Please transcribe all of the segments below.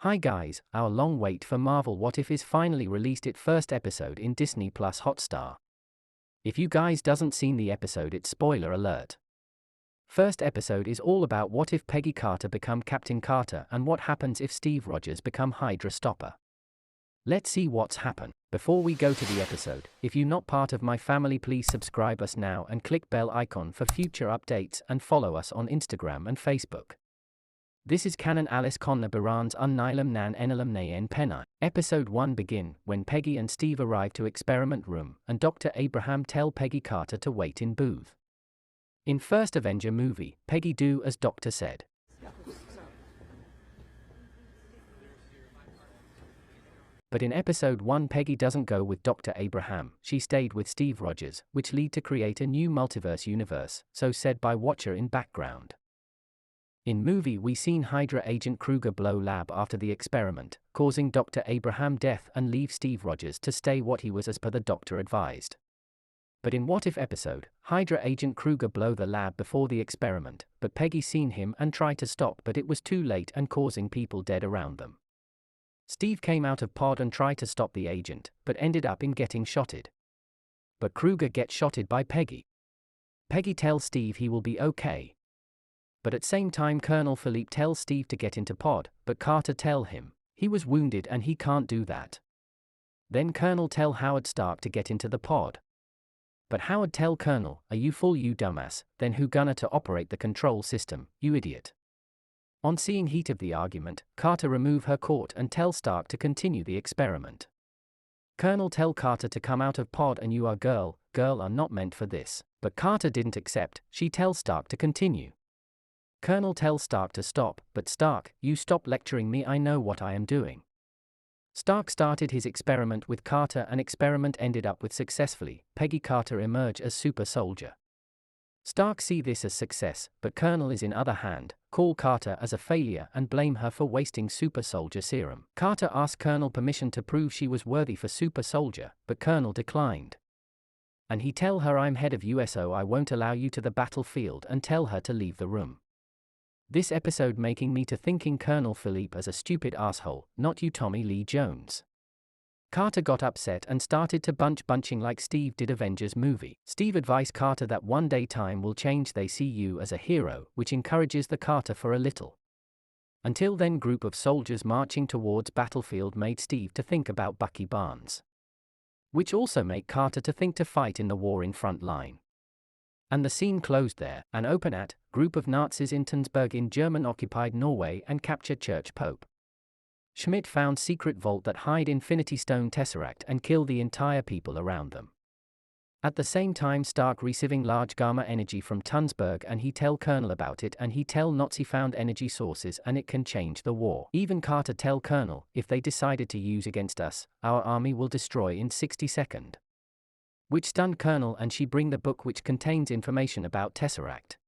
Hi guys, our long wait for Marvel What If is finally released its first episode in Disney Plus Hotstar. If you guys doesn't seen the episode, it's spoiler alert. First episode is all about what if Peggy Carter become Captain Carter and what happens if Steve Rogers become Hydra Stopper. Let's see what's happened. Before we go to the episode, if you not part of my family, please subscribe us now and click bell icon for future updates and follow us on Instagram and Facebook. This is Canon Alice Connor Baran's Unnilum Nan Ennilum en Penne. Episode 1 begin when Peggy and Steve arrive to experiment room and Dr. Abraham tell Peggy Carter to wait in booth. In first Avenger movie, Peggy do as Doctor said. But in episode 1 Peggy doesn't go with Dr. Abraham, she stayed with Steve Rogers, which lead to create a new multiverse universe, so said by Watcher in background. In movie we seen Hydra agent Kruger blow lab after the experiment, causing Dr. Abraham death and leave Steve Rogers to stay what he was as per the doctor advised. But in What If episode, Hydra agent Kruger blow the lab before the experiment, but Peggy seen him and tried to stop, but it was too late and causing people dead around them. Steve came out of pod and tried to stop the agent, but ended up in getting shotted. But Kruger gets shotted by Peggy. Peggy tells Steve he will be okay. But at same time Colonel Philippe tells Steve to get into pod, but Carter tell him he was wounded and he can't do that. Then Colonel tell Howard Stark to get into the pod. But Howard tell Colonel, "Are you fool, you dumbass, then who gonna to operate the control system, you idiot?" On seeing heat of the argument, Carter remove her court and tell Stark to continue the experiment. Colonel tell Carter to come out of pod and you are girl are not meant for this, but Carter didn't accept, she tells Stark to continue. Colonel tells Stark to stop, but Stark, you stop lecturing me, I know what I am doing. Stark started his experiment with Carter and experiment ended up with successfully, Peggy Carter emerge as super soldier. Stark see this as success, but Colonel is in other hand, call Carter as a failure and blame her for wasting super soldier serum. Carter asked Colonel permission to prove she was worthy for super soldier, but Colonel declined. And he tell her, I'm head of USO, I won't allow you to the battlefield, and tell her to leave the room. This episode making me to thinking Colonel Philippe as a stupid asshole, not you Tommy Lee Jones. Carter got upset and started to bunching like Steve did Avengers movie. Steve advised Carter that one day time will change, they see you as a hero, which encourages the Carter for a little. Until then group of soldiers marching towards battlefield made Steve to think about Bucky Barnes. Which also made Carter to think to fight in the war in front line. And the scene closed there, and open at, group of Nazis in Tønsberg in German-occupied Norway and captured Church Pope. Schmidt found secret vault that hide Infinity Stone Tesseract and kill the entire people around them. At the same time Stark receiving large gamma energy from Tønsberg and he tell Colonel about it and he tell Nazi found energy sources and it can change the war. Even Carter tell Colonel, if they decided to use against us, our army will destroy in 60 seconds. Which stunned Colonel and she bring the book which contains information about Tesseract.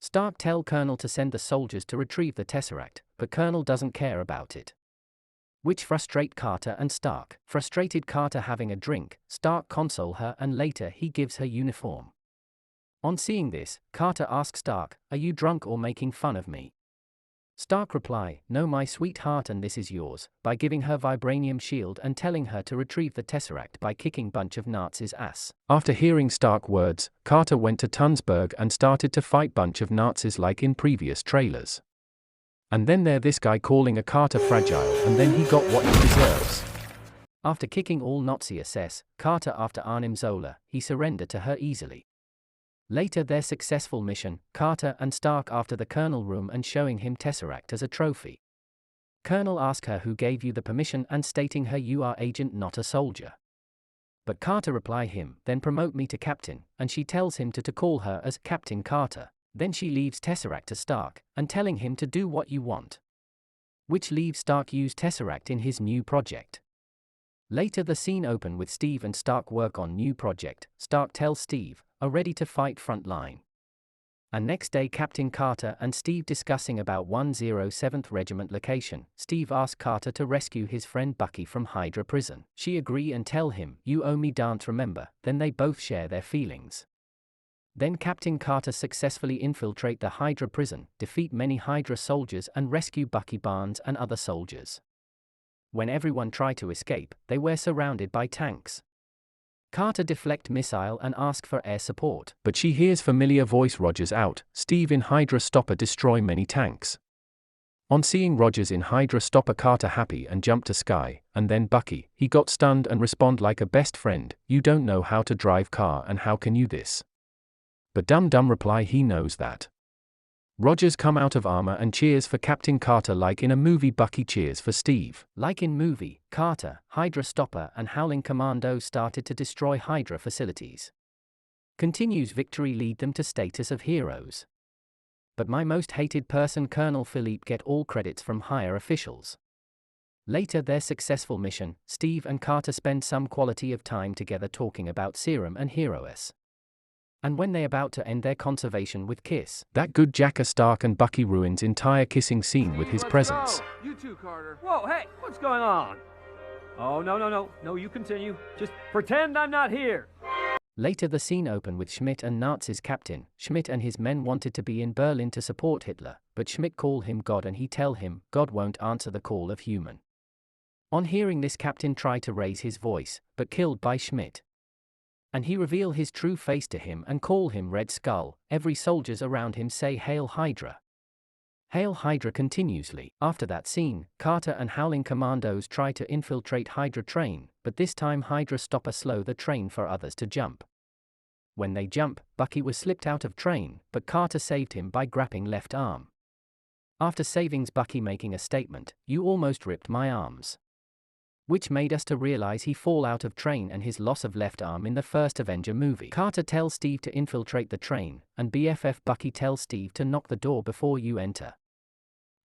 Stark tell Colonel to send the soldiers to retrieve the Tesseract, but Colonel doesn't care about it. Which frustrate Carter and Stark. Frustrated Carter having a drink, Stark console her and later he gives her uniform. On seeing this, Carter asks Stark, are you drunk or making fun of me? Stark reply, no my sweetheart and this is yours, by giving her vibranium shield and telling her to retrieve the Tesseract by kicking bunch of Nazis' ass. After hearing Stark words, Carter went to Tønsberg and started to fight bunch of Nazis like in previous trailers. And then there this guy calling a Carter fragile and then he got what he deserves. After kicking all Nazi SS, Carter after Arnim Zola, he surrendered to her easily. Later their successful mission, Carter and Stark after the Colonel room and showing him Tesseract as a trophy. Colonel asked her who gave you the permission and stating her you are agent not a soldier. But Carter reply him, then promote me to captain, and she tells him to call her as Captain Carter. Then she leaves Tesseract to Stark, and telling him to do what you want. Which leaves Stark use Tesseract in his new project. Later the scene open with Steve and Stark work on new project. Stark tells Steve, are ready to fight front line. And next day Captain Carter and Steve discussing about 107th Regiment location. Steve asks Carter to rescue his friend Bucky from Hydra prison. She agree and tell him, you owe me dance remember, then they both share their feelings. Then Captain Carter successfully infiltrate the Hydra prison, defeat many Hydra soldiers and rescue Bucky Barnes and other soldiers. When everyone try to escape, they were surrounded by tanks. Carter deflect missile and ask for air support, but she hears familiar voice Rogers out, Steve in Hydra stopper destroy many tanks. On seeing Rogers in Hydra stopper, Carter happy and jump to sky, and then Bucky, he got stunned and respond like a best friend, you don't know how to drive car and how can you this? But Dum reply he knows that. Rogers come out of armor and cheers for Captain Carter like in a movie. Bucky cheers for Steve. Like in movie, Carter, Hydra Stopper and Howling Commando started to destroy Hydra facilities. Continues victory lead them to status of heroes. But my most hated person Colonel Philippe get all credits from higher officials. Later their successful mission, Steve and Carter spend some quality of time together talking about serum and heroess. And when they about to end their conversation with kiss, that good Jacker Stark and Bucky ruins entire kissing scene with his presence. Go. You too, Carter. Whoa, hey, what's going on? Oh, no, you continue. Just pretend I'm not here. Later the scene open with Schmidt and Nazis captain. Schmidt and his men wanted to be in Berlin to support Hitler, but Schmidt call him God and he tell him, God won't answer the call of human. On hearing this, captain try to raise his voice, but killed by Schmidt. And he reveal his true face to him and call him Red Skull. Every soldiers around him say Hail Hydra. Hail Hydra continuously. After that scene, Carter and Howling Commandos try to infiltrate Hydra train, but this time Hydra stopper slow the train for others to jump. When they jump, Bucky was slipped out of train, but Carter saved him by grabbing left arm. After savings, Bucky making a statement, you almost ripped my arms. Which made us to realize he fall out of train and his loss of left arm in the first Avenger movie. Carter tells Steve to infiltrate the train, and BFF Bucky tells Steve to knock the door before you enter.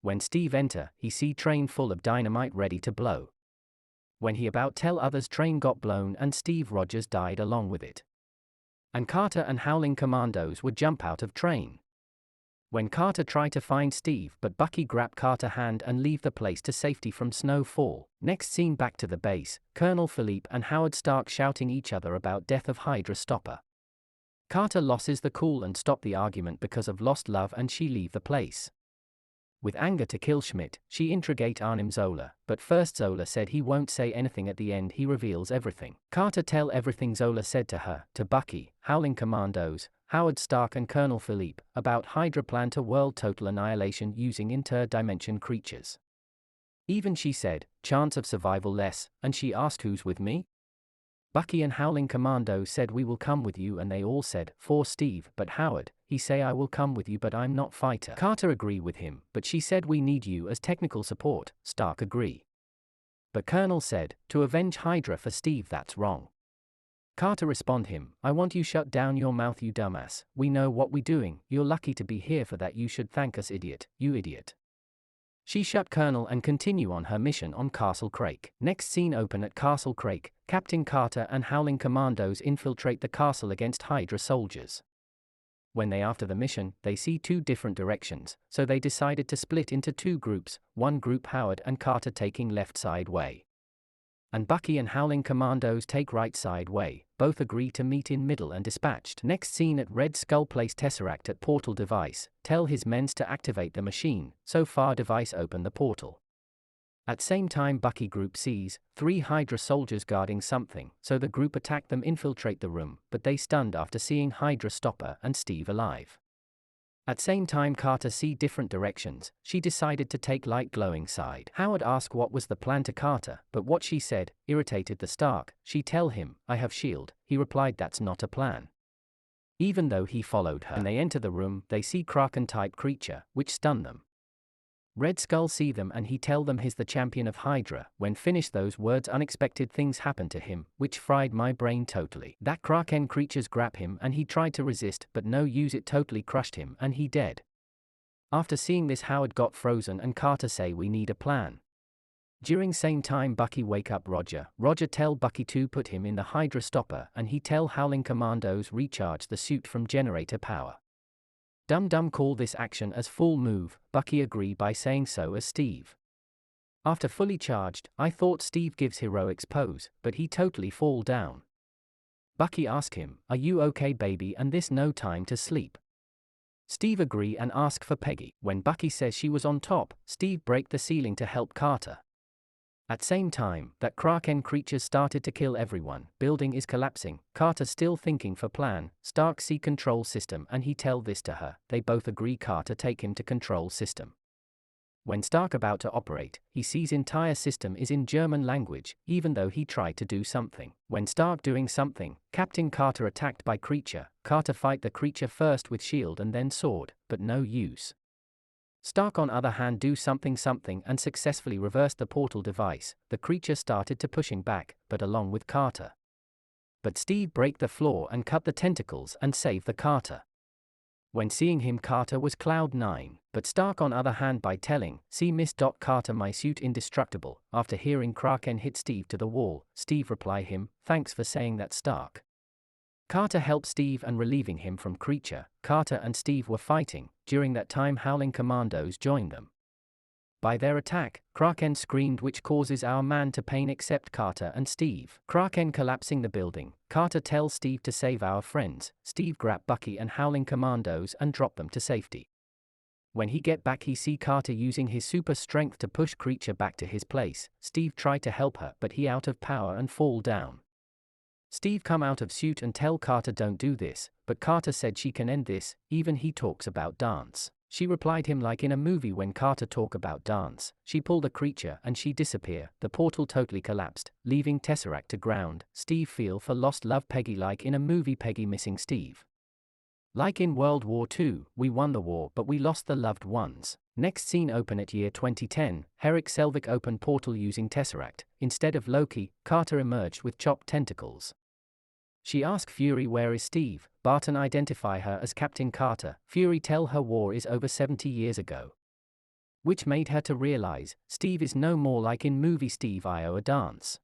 When Steve enter, he see train full of dynamite ready to blow. When he about tell others, train got blown and Steve Rogers died along with it. And Carter and Howling Commandos would jump out of train. When Carter try to find Steve, but Bucky grab Carter hand and leave the place to safety from snowfall. Next scene back to the base, Colonel Philippe and Howard Stark shouting each other about death of Hydra Stopper. Carter loses the cool and stop the argument because of lost love and she leave the place. With anger to kill Schmidt, she intrigate Arnim Zola, but first Zola said he won't say anything. At the end he reveals everything. Carter tell everything Zola said to her, to Bucky, Howling Commandos, Howard Stark and Colonel Philippe, about Hydra plan to world total annihilation using interdimension creatures. Even she said, chance of survival less, and she asked who's with me? Bucky and Howling Commando said we will come with you and they all said, for Steve, but Howard, he say I will come with you but I'm not fighter. Carter agree with him, but she said we need you as technical support. Stark agree. But Colonel said, to avenge Hydra for Steve that's wrong. Carter respond him, I want you shut down your mouth you dumbass, we know what we doing, you're lucky to be here for that, you should thank us idiot, you idiot. She shut Colonel and continue on her mission on Castle Crake. Next scene open at Castle Crake, Captain Carter and Howling Commandos infiltrate the castle against Hydra soldiers. When they after the mission, they see two different directions, so they decided to split into two groups, one group Howard and Carter taking left side way. And Bucky and Howling Commandos take right side way, both agree to meet in middle and dispatched. Next scene at Red Skull place Tesseract at portal device, tell his men to activate the machine, so far device open the portal. At same time Bucky group sees 3 Hydra soldiers guarding something, so the group attack them infiltrate the room, but they stunned after seeing Hydra Stopper and Steve alive. At same time Carter see different directions, she decided to take light glowing side. Howard asked what was the plan to Carter, but what she said, irritated the Stark, she tell him, I have shield, he replied that's not a plan. Even though he followed her. When they enter the room, they see Kraken type creature, which stun them. Red Skull see them and he tell them he's the champion of Hydra. When finished those words unexpected things happen to him, which fried my brain totally. That Kraken creatures grab him and he tried to resist but no use it totally crushed him and he dead. After seeing this Howard got frozen and Carter say we need a plan. During same time Bucky wake up Roger. Roger tell Bucky to put him in the Hydra Stopper and he tell Howling Commandos recharge the suit from generator power. Dum call this action as full move, Bucky agree by saying so as Steve. After fully charged, I thought Steve gives heroics pose, but he totally fall down. Bucky ask him, "Are you okay, baby, and this no time to sleep?" Steve agree and ask for Peggy. When Bucky says she was on top, Steve break the ceiling to help Carter. At same time, that Kraken creatures started to kill everyone. Building is collapsing. Carter still thinking for plan. Stark see control system and he tell this to her. They both agree Carter take him to control system. When Stark about to operate, he sees entire system is in German language, even though he tried to do something. When Stark doing something, Captain Carter attacked by creature. Carter fight the creature first with shield and then sword, but no use. Stark on other hand do something and successfully reversed the portal device. The creature started to pushing back, but along with Carter. But Steve break the floor and cut the tentacles and save the Carter. When seeing him, Carter was Cloud 9, but Stark on other hand by telling, "See Miss Carter, my suit indestructible." After hearing Kraken hit Steve to the wall, Steve reply him, "Thanks for saying that, Stark." Carter helped Steve and relieving him from creature. Carter and Steve were fighting. During that time Howling Commandos joined them. By their attack, Kraken screamed, which causes our man to pain except Carter and Steve. Kraken collapsing the building. Carter tells Steve to save our friends. Steve grab Bucky and Howling Commandos and drop them to safety. When he get back he see Carter using his super strength to push creature back to his place. Steve try to help her but he out of power and fall down. Steve come out of suit and tell Carter don't do this, but Carter said she can end this. Even he talks about dance. She replied him like in a movie. When Carter talk about dance, she pulled a creature and she disappear. The portal totally collapsed, leaving Tesseract to ground. Steve feel for lost love Peggy like in a movie, Peggy missing Steve. Like in World War II, we won the war but we lost the loved ones. Next scene open at year 2010, Herrick Selvig open portal using Tesseract. Instead of Loki, Carter emerged with chopped tentacles. She asked Fury where is Steve. Barton identify her as Captain Carter. Fury tell her war is over 70 years ago. Which made her to realize, Steve is no more like in movie Steve I a dance.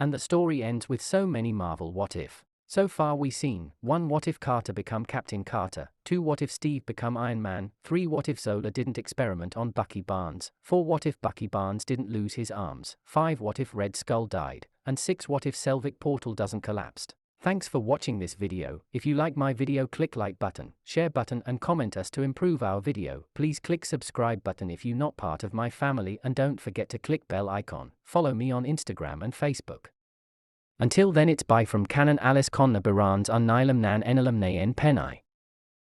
And the story ends with so many Marvel what if. So far we seen, 1 what if Carter become Captain Carter, 2 what if Steve become Iron Man, 3 what if Zola didn't experiment on Bucky Barnes, 4 what if Bucky Barnes didn't lose his arms, 5 what if Red Skull died, and 6 what if Selvig portal doesn't collapsed. Thanks for watching this video. If you like my video, click like button, share button and comment us to improve our video. Please click subscribe button if you not part of my family and don't forget to click bell icon. Follow me on Instagram and Facebook. Until then it's bye from Canon Alice Conna Biran's Unnilum Nan Ennilum Penne.